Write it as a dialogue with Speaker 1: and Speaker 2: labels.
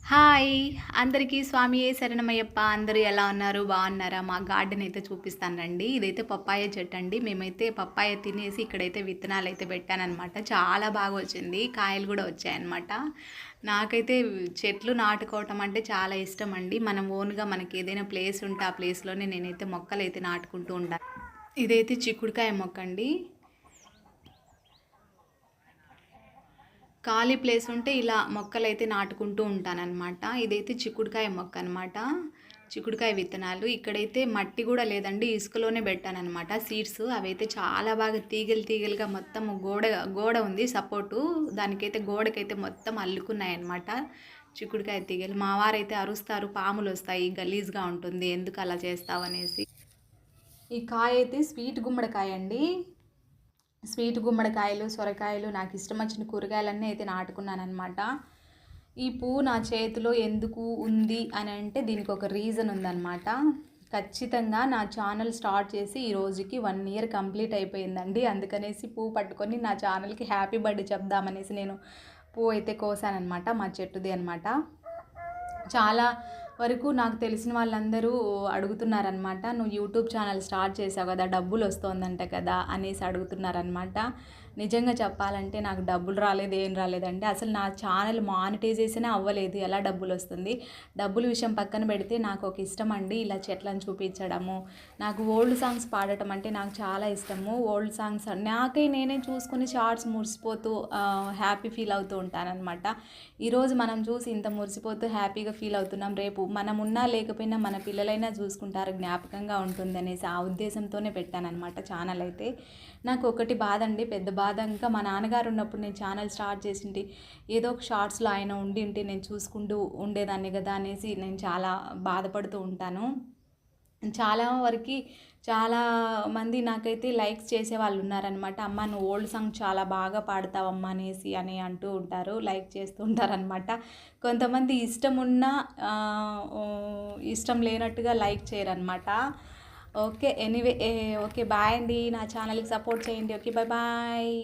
Speaker 1: Hi! అందరికీ స్వామియే శరణమయ్యప్ప. అందరూ ఎలా ఉన్నారు? బాగున్నారా? మా గార్డెన్ అయితే చూపిస్తాను రండి. ఇదైతే పప్పాయ చెట్టండి. మేమైతే పప్పాయ తినేసి ఇక్కడైతే విత్తనాలైతే పెట్టాననమాట. చాలా బాగా వచ్చింది. కాయలు కూడా వచ్చాయన్నమాట. నాకైతే చెట్లు నాటుకోవటం అంటే చాలా ఇష్టమండి. మనం ఓన్‌గా మనకి ఏదైనా ప్లేస్ ఉంటే ఆ ప్లేస్‌లోనే నేనైతే మొక్కలైతే నాటుకుంటూ ఉంటాను. ఇదైతే చిక్కుడుకాయ మొక్కండి. ఖాళీ ప్లేస్ ఉంటే ఇలా మొక్కలైతే నాటుకుంటూ ఉంటానన్నమాట. ఇదైతే చిక్కుడుకాయ మొక్క అనమాట. చిక్కుడుకాయ విత్తనాలు. ఇక్కడైతే మట్టి కూడా లేదండి. ఇసుకలోనే పెట్టానన్నమాట సీడ్స్. అవైతే చాలా బాగా తీగలు తీగలుగా మొత్తం గోడ ఉంది సపోర్టు. దానికైతే గోడకైతే మొత్తం అల్లుకున్నాయన్నమాట చిక్కుడుకాయ తీగలు. మా వారైతే అరుస్తారు, పాములు వస్తాయి, గలీజ్గా ఉంటుంది, ఎందుకు అలా చేస్తావనేసి. ఈ కాయ అయితే స్వీట్ గుమ్మడికాయ అండి. స్వీట్ గుమ్మడికాయలు, సొరకాయలు, నాకు ఇష్టం వచ్చిన కూరగాయలన్నీ అయితే నాటుకున్నానమాట. ఈ పువ్వు నా చేతిలో ఎందుకు ఉంది అని అంటే దీనికి ఒక రీజన్ ఉందన్నమాట. ఖచ్చితంగా నా ఛానల్ స్టార్ట్ చేసి ఈ రోజుకి 1 ఇయర్ కంప్లీట్ అయిపోయిందండి. అందుకనేసి పువ్వు పట్టుకొని నా ఛానల్కి హ్యాపీ బర్త్డే చెప్దామనేసి నేను పువ్వు అయితే కోసానమాట. మా చెట్టుది అనమాట. చాలా వరకు నాకు తెలిసిన వాళ్ళందరూ అడుగుతున్నారనమాట, నువ్వు యూట్యూబ్ ఛానల్ స్టార్ట్ చేసావు కదా, డబ్బులు వస్తుందంట కదా అనేసి అడుగుతున్నారనమాట. నిజంగా చెప్పాలంటే నాకు డబ్బులు రాలేదు, ఏం రాలేదండి. అసలు నా ఛానల్ మానిటైజేషనే అవ్వలేదు. ఎలా డబ్బులు వస్తుంది? డబ్బుల విషయం పక్కన పెడితే నాకు ఒక ఇష్టం అండి ఇలా చెట్లను చూపించడము. నాకు ఓల్డ్ సాంగ్స్ పాడటం అంటే నాకు చాలా ఇష్టము. ఓల్డ్ సాంగ్స్ నాకై నేనే చూసుకుని షార్ట్స్ మురిసిపోతూ హ్యాపీ ఫీల్ అవుతూ ఉంటానన్నమాట. ఈరోజు మనం చూసి ఇంత మురిసిపోతూ హ్యాపీగా ఫీల్ అవుతున్నాం, రేపు మనం ఉన్నా లేకపోయినా మన పిల్లలైనా చూసుకుంటారు, జ్ఞాపకంగా ఉంటుంది అనేసి ఆ ఉద్దేశంతోనే పెట్టానన్నమాట ఛానల్ అయితే. నాకు ఒకటి బాధ అండి, పెద్ద బాధ. ఇంకా మా నాన్నగారు ఉన్నప్పుడు నేను ఛానల్ స్టార్ట్ చేసింటి, ఏదో ఒక షార్ట్స్లో ఆయన ఉండింటి, నేను చూసుకుంటూ ఉండేదాన్ని కదా అనేసి నేను చాలా బాధపడుతూ ఉంటాను. చాలా వరకు చాలా మంది నాకైతే లైక్స్ చేసేవాళ్ళు ఉన్నారనమాట. అమ్మ నువ్వు ఓల్డ్ సాంగ్ చాలా బాగా పాడతావమ్మా అనేసి అని అంటూ ఉంటారు, లైక్ చేస్తూ ఉంటారనమాట. కొంతమంది ఇష్టం ఉన్నా ఇష్టం లేనట్టుగా లైక్ చేయరనమాట. ఓకే, ఎనీవే, ఓకే బాయ్ అండి. నా ఛానల్కి సపోర్ట్ చేయండి. Okay, bye bye.